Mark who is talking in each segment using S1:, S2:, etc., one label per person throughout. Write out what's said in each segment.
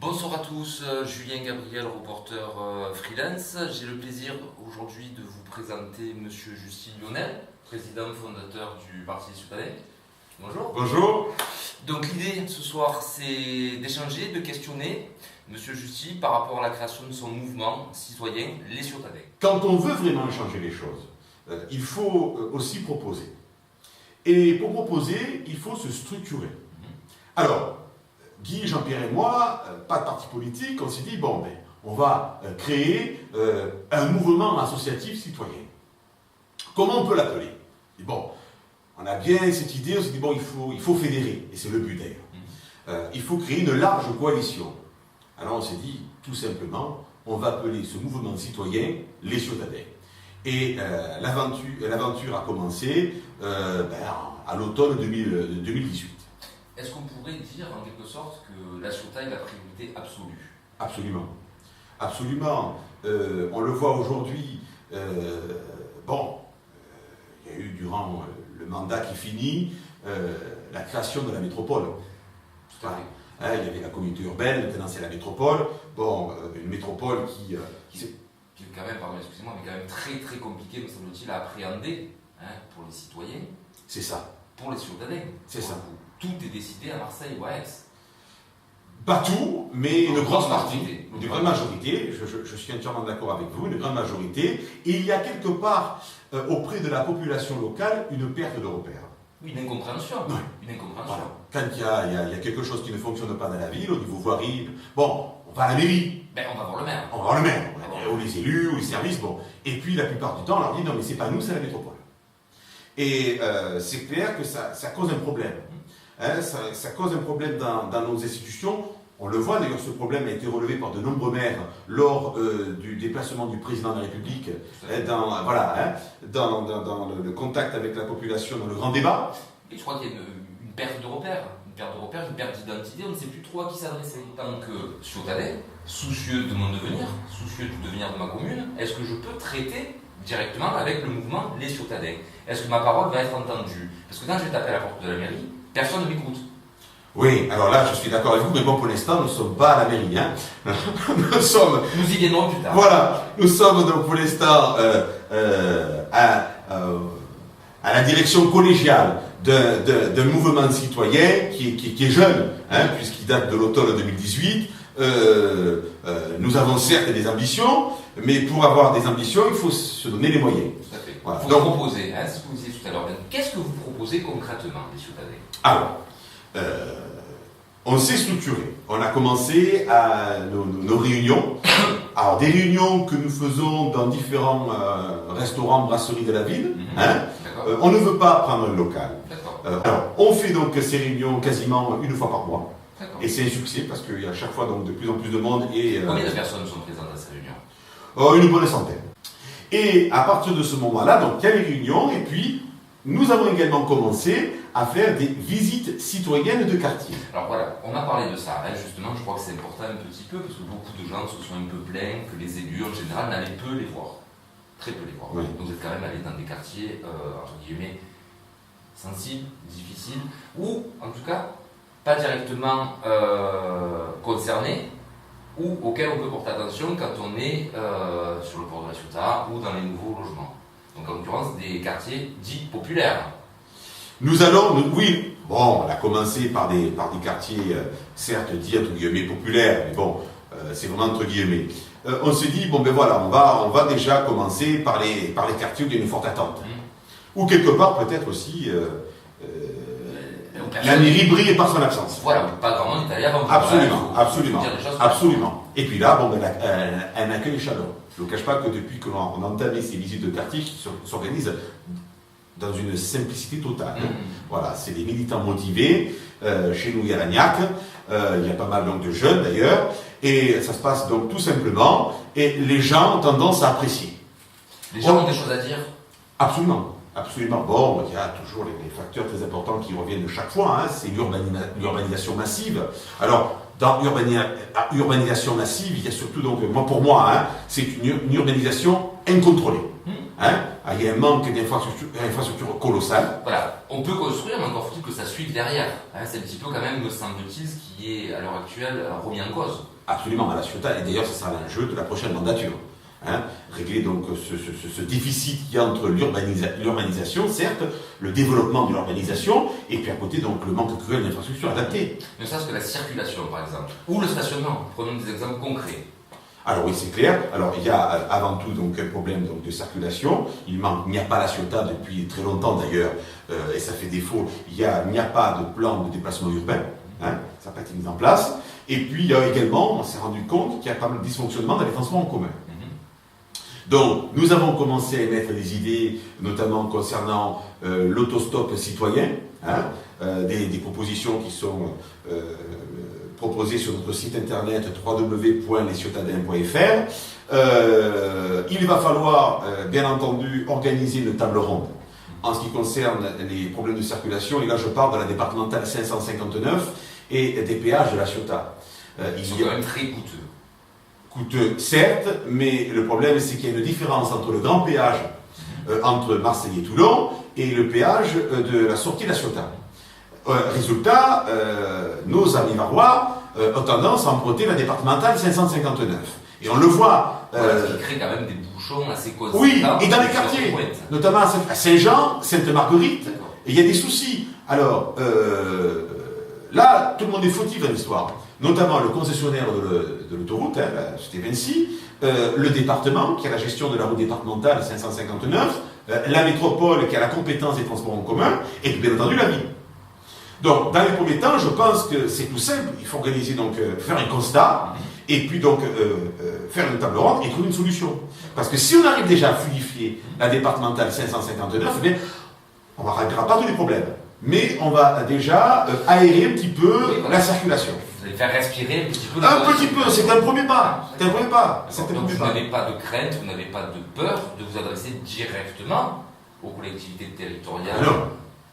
S1: Bonsoir à tous, Julien Gabriel, reporter freelance. J'ai le plaisir aujourd'hui de vous présenter Monsieur Justy Lionel, président fondateur du Parti des Citadins. Bonjour.
S2: Bonjour.
S1: Donc l'idée ce soir c'est d'échanger, de questionner Monsieur Justy par rapport à la création de son mouvement citoyen, les Citadins.
S2: Quand on veut vraiment changer les choses, il faut aussi proposer. Et pour proposer, il faut se structurer. Alors, Guy, Jean-Pierre et moi, pas de parti politique, on s'est dit, bon, on va créer un mouvement associatif citoyen. Comment on peut l'appeler? Bon, on a bien cette idée, on s'est dit, bon, il faut fédérer, et c'est le but d'ailleurs. Il faut créer une large coalition. Alors on s'est dit, tout simplement, on va appeler ce mouvement citoyen les Citadins. Et l'aventure a commencé à l'automne 2018.
S1: Est-ce qu'on pourrait dire en quelque sorte que la Ciotat est la priorité absolue?
S2: Absolument. Absolument. On le voit aujourd'hui. Il y a eu durant le mandat qui finit la création de la métropole.
S1: Tout à fait.
S2: Il y avait la communauté urbaine, maintenant c'est la métropole. Une métropole qui
S1: est quand même, pardon, excusez-moi, mais quand même très très compliqué, me semble-t-il, à appréhender pour les citoyens.
S2: C'est ça.
S1: Pour les Citadins.
S2: C'est ça.
S1: Tout est décidé à Marseille ou à Aix.
S2: Pas tout, mais une grosse partie,
S1: majorité.
S2: Une grande majorité, je suis entièrement d'accord avec vous, une grande majorité. Et il y a quelque part, auprès de la population locale, une perte de repères.
S1: Oui, une incompréhension.
S2: Oui.
S1: Une incompréhension.
S2: Voilà. Quand il y a quelque chose qui ne fonctionne pas dans la ville, au niveau voirie, on va à la mairie.
S1: On va voir le maire.
S2: On va voir le maire, ou les élus, ou les services, Et puis la plupart du temps, on leur dit, non mais c'est pas nous, c'est la métropole. Et c'est clair que ça cause un problème. Ça cause un problème dans nos institutions. On le voit, d'ailleurs, ce problème a été relevé par de nombreux maires lors du déplacement du président de la République dans le contact avec la population, dans le grand débat.
S1: Et je crois qu'il y a une perte de repères, une perte d'identité. On ne sait plus trop à qui s'adresser. En tant que Citadin, soucieux de mon devenir, soucieux du devenir de ma commune, est-ce que je peux traiter directement avec le mouvement Les Citadins? Est-ce que ma parole va être entendue? Parce que quand je vais taper à la porte de la mairie, personne ne m'écoute.
S2: Oui, alors là, je suis d'accord avec vous, mais bon, pour l'instant, nous ne sommes pas à la mairie.
S1: Nous y viendrons plus tard.
S2: Voilà, nous sommes donc pour l'instant à la direction collégiale d'un mouvement citoyen qui est jeune, puisqu'il date de l'automne 2018. Nous avons certes des ambitions, mais pour avoir des ambitions, il faut se donner les moyens.
S1: Tout à fait.
S2: Voilà.
S1: Vous proposez, c'est ce que vous disiez tout à l'heure. Qu'est-ce que vous proposez concrètement, les Citadins?
S2: Alors, on s'est structuré. On a commencé à nos réunions. Alors, des réunions que nous faisons dans différents restaurants, brasseries de la ville. On ne veut pas prendre un local. Alors, on fait donc ces réunions quasiment une fois par mois. Et c'est un succès parce qu'il y a à chaque fois donc, de plus en plus de monde.
S1: Combien de personnes sont présentes à ces réunions?
S2: Une bonne centaine. Et à partir de ce moment-là, donc il y a les réunions et puis nous avons également commencé à faire des visites citoyennes de quartier.
S1: Alors voilà, on a parlé de ça. Justement, je crois que c'est important un petit peu parce que beaucoup de gens se sont un peu plaints que les élus en général n'allaient peu les voir. Très peu les voir.
S2: Oui.
S1: Donc vous êtes quand même allé dans des quartiers, entre guillemets, sensibles, difficiles, ou en tout cas pas directement concernés, ou auxquels on peut porter attention quand on est sur le port de la Ciotat ou dans les nouveaux logements. Donc en l'occurrence des quartiers dits populaires.
S2: On a commencé par des quartiers, certes dits entre guillemets populaires, mais c'est vraiment entre guillemets. On s'est dit, on va déjà commencer par les quartiers où il y a une forte attente. Ou quelque part peut-être aussi, la mairie brille par son absence.
S1: Voilà, pas grand monde est allé avant.
S2: Absolument. Et puis là, un accueil chaleureux. Je ne vous cache pas que depuis que l'on a entamé ces visites de quartier qui s'organisent dans une simplicité totale. Voilà, c'est des militants motivés. Chez nous, il y a l'Agnac. Il y a pas mal donc, de jeunes d'ailleurs. Et ça se passe donc tout simplement. Et les gens ont tendance à apprécier.
S1: Les gens ont des choses à dire?
S2: Absolument. Il y a toujours les facteurs très importants qui reviennent chaque fois. C'est l'urbanisation massive. Alors, dans l'urbanisation massive, il y a surtout, donc, pour moi, c'est une urbanisation incontrôlée. Il y a un manque d'infrastructures colossales.
S1: Voilà, on peut construire, mais encore faut-il que ça suive derrière. C'est un petit peu quand même, me semble-t-il, ce qui est à l'heure actuelle remis en cause.
S2: absolument à la Ciotat, et d'ailleurs, ce sera l'enjeu de la prochaine mandature. Hein, régler donc ce déficit qu'il y a entre l'urbanisation, certes, le développement de l'urbanisation, et puis à côté donc le manque cruel d'infrastructures adaptées.
S1: Ne serait-ce que la circulation par exemple, ou le stationnement, prenons des exemples concrets.
S2: Alors oui, c'est clair. Alors il y a avant tout donc un problème donc, de circulation. Il n'y a pas la Ciotat depuis très longtemps d'ailleurs, et ça fait défaut. Il n'y a pas de plan de déplacement urbain, hein, ça n'a pas été mis en place. Et puis il y a également, on s'est rendu compte qu'il y a pas mal de dysfonctionnement dans les transports en commun. Donc, nous avons commencé à émettre des idées, notamment concernant l'autostop citoyen, hein, des propositions qui sont proposées sur notre site internet www.lesciotadins.fr. Il va falloir, bien entendu, organiser une table ronde en ce qui concerne les problèmes de circulation. Et là, je parle de la départementale 559 et des péages de la Ciotat.
S1: Ils sont quand même très coûteux.
S2: Coûteux, certes, mais le problème, c'est qu'il y a une différence entre le grand péage entre Marseille et Toulon et le péage de la sortie de la Ciotat. Résultat, nos amis varois ont tendance à emprunter la départementale 559. Et on le voit.
S1: Ce qui crée quand même des bouchons assez conséquents.
S2: Oui, et dans les quartiers, notamment à Saint-Jean, Sainte-Marguerite, il y a des soucis. Alors, là, tout le monde est fautif dans l'histoire. Notamment le concessionnaire de l'autoroute, hein, c'était Vinci, le département qui a la gestion de la route départementale 559, la métropole qui a la compétence des transports en commun, et puis bien entendu la ville. Donc, dans les premiers temps, je pense que c'est tout simple. Il faut organiser donc, faire un constat, et puis donc faire une table ronde et trouver une solution. Parce que si on arrive déjà à fluidifier la départementale 559, eh bien, on ne réglera pas tous les problèmes. Mais on va déjà aérer un petit peu la circulation.
S1: Vous allez faire respirer un petit peu.
S2: Un petit peu, c'est un premier pas. C'est un premier pas.
S1: Donc vous n'avez pas de crainte, vous n'avez pas de peur de vous adresser directement aux collectivités territoriales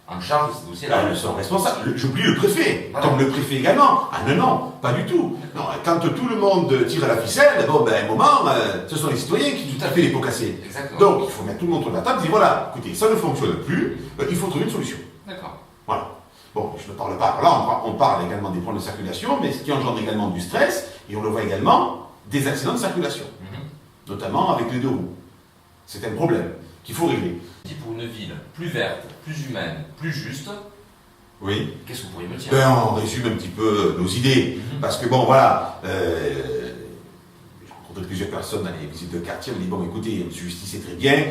S1: en charge de ces dossiers-là.
S2: Elles sont responsables. J'oublie le préfet, comme le préfet également. Ah non, pas du tout. Non, quand tout le monde tire à la ficelle, bon, ben, à un moment, ce sont les citoyens qui tout à fait les pots cassés.
S1: Exactement.
S2: Donc, il faut mettre tout le monde autour de la table et dire voilà, écoutez, ça ne fonctionne plus, il faut trouver une solution.
S1: D'accord.
S2: Voilà. Bon, je ne parle pas. Là, on parle également des problèmes de circulation, mais ce qui engendre également du stress, et on le voit également, des accidents de circulation, notamment avec les deux roues. C'est un problème qu'il faut régler.
S1: Pour une ville plus verte, plus humaine, plus juste,
S2: oui.
S1: Qu'est-ce que vous pourriez me dire?
S2: On résume un petit peu nos idées, parce que bon, voilà, j'ai rencontré plusieurs personnes dans les visites de quartier, on me dit bon, écoutez, M. Justice, c'est très bien,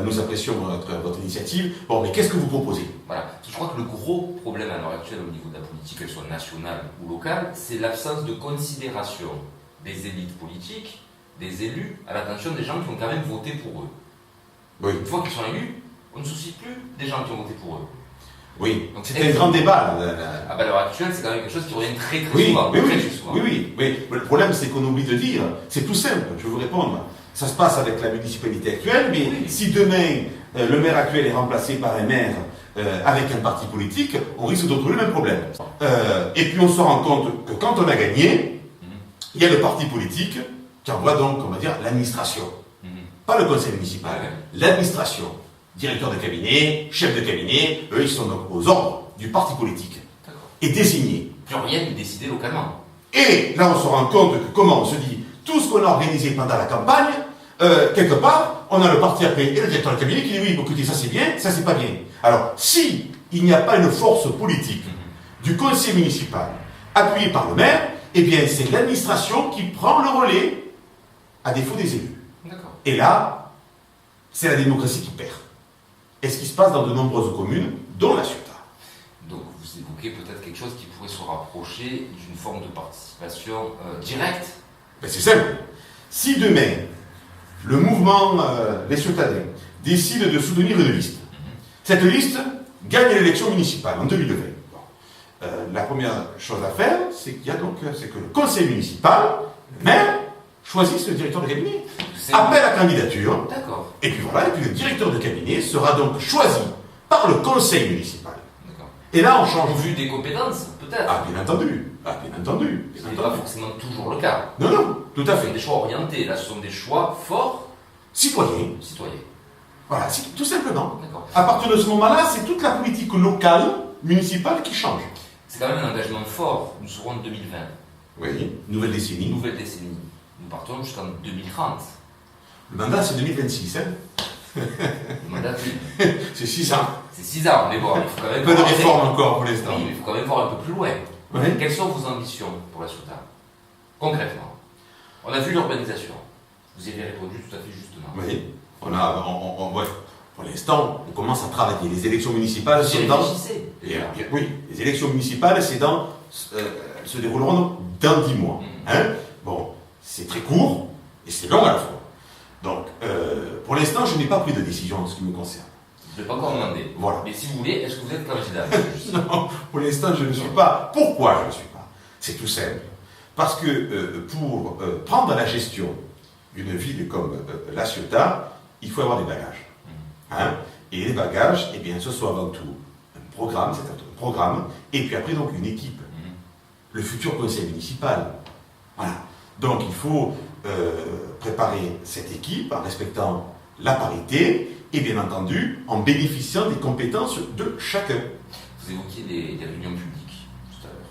S2: nous apprécions votre initiative, bon, mais qu'est-ce que vous proposez?
S1: Voilà, je crois que le gros problème à l'heure actuelle au niveau de la politique, qu'elle soit nationale ou locale, c'est l'absence de considération des élites politiques, des élus, à l'attention des gens qui ont quand même voté pour eux.
S2: Oui.
S1: Une fois qu'ils sont élus, on ne se soucie plus des gens qui ont voté pour eux.
S2: Oui, donc c'est un grand débat.
S1: À l'heure actuelle, c'est quand même quelque chose qui revient très souvent.
S2: Oui. Mais le problème, c'est qu'on oublie de dire, c'est tout simple, je vais vous répondre. Ça se passe avec la municipalité actuelle, mais si demain, le maire actuel est remplacé par un maire avec un parti politique, on risque de retrouver le même problème. Et puis on se rend compte que quand on a gagné, il y a le parti politique qui envoie donc, on va dire, l'administration. Pas le conseil municipal, l'administration. Directeur de cabinet, chef de cabinet, eux ils sont donc aux ordres du parti politique. Et désignés.
S1: Plus rien n'est décidé localement.
S2: Et là on se rend compte que comment on se dit, tout ce qu'on a organisé pendant la campagne, quelque part, on a le parti après et le directeur de cabinet qui dit oui, écoutez, ça c'est bien, ça c'est pas bien. Alors, si il n'y a pas une force politique du conseil municipal appuyée par le maire, eh bien c'est l'administration qui prend le relais à défaut des élus. Et là, c'est la démocratie qui perd. Et ce qui se passe dans de nombreuses communes, dont la Ciotat.
S1: Donc vous évoquez peut-être quelque chose qui pourrait se rapprocher d'une forme de participation directe.
S2: Ben c'est simple. Si demain, le mouvement Les Ciotadins décide de soutenir une liste, cette liste gagne l'élection municipale en 2020. Bon. La première chose à faire, c'est que le conseil municipal, le maire, choisisse le directeur de cabinet. Appelle à candidature.
S1: D'accord.
S2: Et puis voilà, et puis le directeur de cabinet sera donc choisi par le conseil municipal.
S1: D'accord.
S2: Et là, on change.
S1: Au vu des compétences, peut-être.
S2: Ah, bien entendu.
S1: Ce n'est pas forcément toujours le cas.
S2: Non, tout à fait.
S1: Ce sont des choix orientés. Là, ce sont des choix forts.
S2: Citoyens. Voilà, tout simplement.
S1: D'accord.
S2: À partir de ce moment-là, c'est toute la politique locale, municipale qui change.
S1: C'est quand même un engagement fort. Nous serons en 2020.
S2: Oui, nouvelle décennie.
S1: Nouvelle décennie. Nous partons jusqu'en 2030.
S2: Le mandat, c'est 2026. Hein.
S1: Le mandat,
S2: c'est 6 ans.
S1: c'est 6 ans, mais bon, il faut quand même...
S2: Un peu de réforme encore pour l'instant.
S1: Oui, mais il faut quand même voir un peu plus loin.
S2: Oui.
S1: Quelles sont vos ambitions pour la Ciotat? Concrètement. On a vu l'urbanisation. Vous y avez répondu tout à fait justement.
S2: Oui, ouais. Pour l'instant, on commence à travailler. Les élections municipales sont dans... Oui, les élections municipales, se dérouleront dans 10 mois. Hein. Bon, c'est très court et c'est long à la fois. Donc, pour l'instant, je n'ai pas pris de décision en ce qui me concerne.
S1: Je ne vais pas encore demander.
S2: Voilà.
S1: Mais si vous voulez, est-ce que vous êtes candidat?
S2: Non, pour l'instant, je ne suis pas. Pourquoi je ne suis pas? C'est tout simple. Parce que pour prendre la gestion d'une ville comme La Ciotat, il faut avoir des bagages. Hein? Et les bagages, eh bien, ce soit avant tout un programme, et puis après, donc, une équipe. Le futur conseil municipal. Voilà. Donc, il faut préparer cette équipe en respectant la parité et, bien entendu, en bénéficiant des compétences de chacun.
S1: Vous évoquiez des réunions publiques tout à l'heure.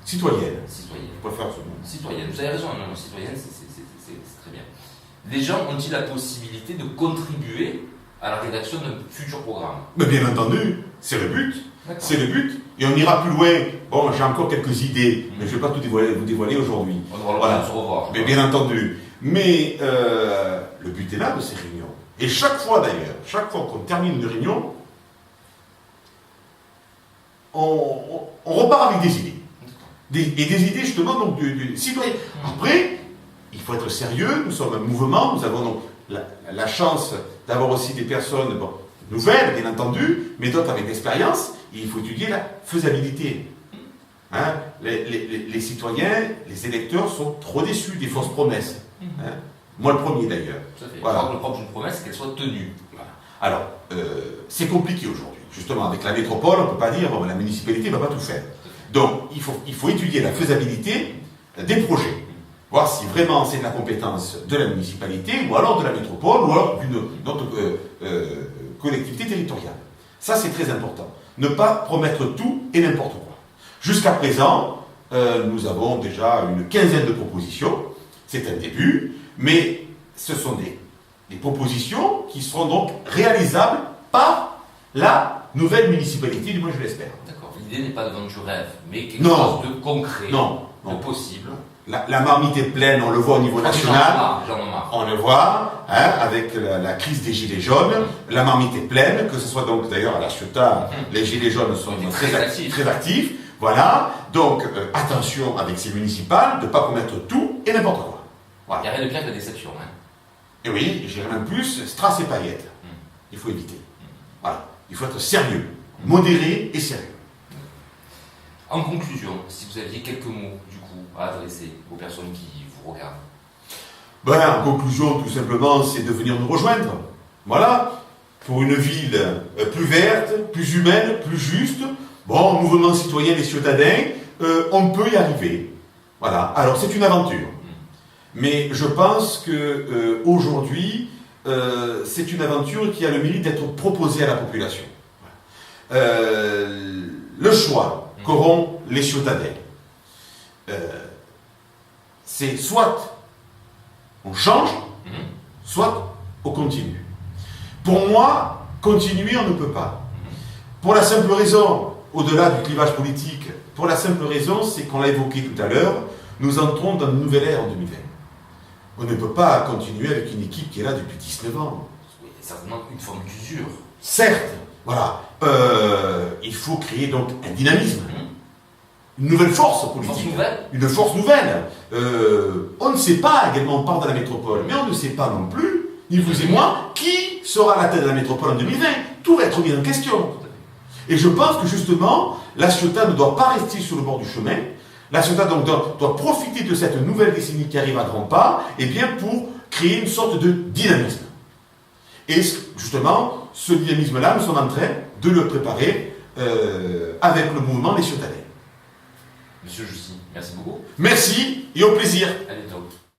S2: Citoyenne.
S1: Citoyenne.
S2: Je préfère ce mot.
S1: Citoyenne. Vous avez raison, non, citoyenne, c'est très bien. Les gens ont-ils la possibilité de contribuer à la rédaction d'un futur programme?
S2: Mais bien entendu, c'est le but. C'est le but. Et on ira plus loin. Bon, j'ai encore quelques idées, mais je ne vais pas tout vous dévoiler aujourd'hui.
S1: On aura le temps de se revoir.
S2: Mais bien entendu. Mais le but est là de ces réunions. Et chaque fois d'ailleurs, chaque fois qu'on termine une réunion, on repart avec des idées. Et des idées justement donc, du citoyen. Après, il faut être sérieux, nous sommes un mouvement, nous avons donc la chance d'avoir aussi des personnes nouvelles, bien entendu, mais d'autres avec l'expérience, et il faut étudier la faisabilité. Hein? Les citoyens, les électeurs sont trop déçus des fausses promesses. Hein? Moi le premier d'ailleurs.
S1: Tout à fait.
S2: Voilà.
S1: Le propre d'une promesse, c'est qu'elle soit tenue.
S2: Voilà. Alors, c'est compliqué aujourd'hui. Justement, avec la métropole, on ne peut pas dire la municipalité ne va pas tout faire. Donc, il faut étudier la faisabilité des projets. Voir si vraiment c'est de la compétence de la municipalité, ou alors de la métropole, ou alors d'une autre collectivité territoriale. Ça, c'est très important. Ne pas promettre tout et n'importe quoi. Jusqu'à présent, nous avons déjà une quinzaine de propositions. C'est un début, mais ce sont des propositions qui seront donc réalisables par la nouvelle municipalité, du moins je l'espère.
S1: D'accord. L'idée n'est pas de vendre du rêve, mais quelque chose de concret, de possible.
S2: La marmite est pleine, on le voit au niveau national. On le voit, hein, avec la crise des gilets jaunes. La marmite est pleine, que ce soit donc d'ailleurs à La Ciotat, les gilets jaunes sont très actifs. Voilà, donc attention avec ces municipales de ne pas promettre tout et n'importe quoi. Voilà.
S1: Il n'y a rien de pire que la déception. Hein.
S2: Et oui, j'irai même plus, strass et paillettes. Il faut éviter. Voilà, il faut être sérieux, modéré et sérieux.
S1: En conclusion, si vous aviez quelques mots, du coup, à adresser aux personnes qui vous regardent.
S2: En conclusion, tout simplement, c'est de venir nous rejoindre. Voilà, pour une ville plus verte, plus humaine, plus juste. Bon, mouvement citoyen des Ciotadins, on peut y arriver. Voilà, alors c'est une aventure. Mais je pense que aujourd'hui, c'est une aventure qui a le mérite d'être proposée à la population. Le choix qu'auront les Ciotadins, c'est soit on change, soit on continue. Pour moi, continuer, on ne peut pas. Pour la simple raison, au-delà du clivage politique, pour la simple raison, c'est qu'on l'a évoqué tout à l'heure, nous entrons dans une nouvelle ère en 2020. On ne peut pas continuer avec une équipe qui est là depuis 19 ans.
S1: Oui, certainement une forme d'usure.
S2: Certes, voilà. Il faut créer donc un dynamisme, une nouvelle force politique. Une force nouvelle. On ne sait pas, également, on parle de la métropole, mais on ne sait pas non plus, ni vous et moi, qui sera à la tête de la métropole en 2020. Tout va être mis en question. Et je pense que justement, La Ciotat ne doit pas rester sur le bord du chemin. La Ciotat donc doit profiter de cette nouvelle décennie qui arrive à grands pas, et bien pour créer une sorte de dynamisme. Et justement, ce dynamisme-là, nous sommes en train de le préparer avec le mouvement des Ciotadins.
S1: Monsieur Jussy, merci beaucoup.
S2: Merci et au plaisir.
S1: À bientôt.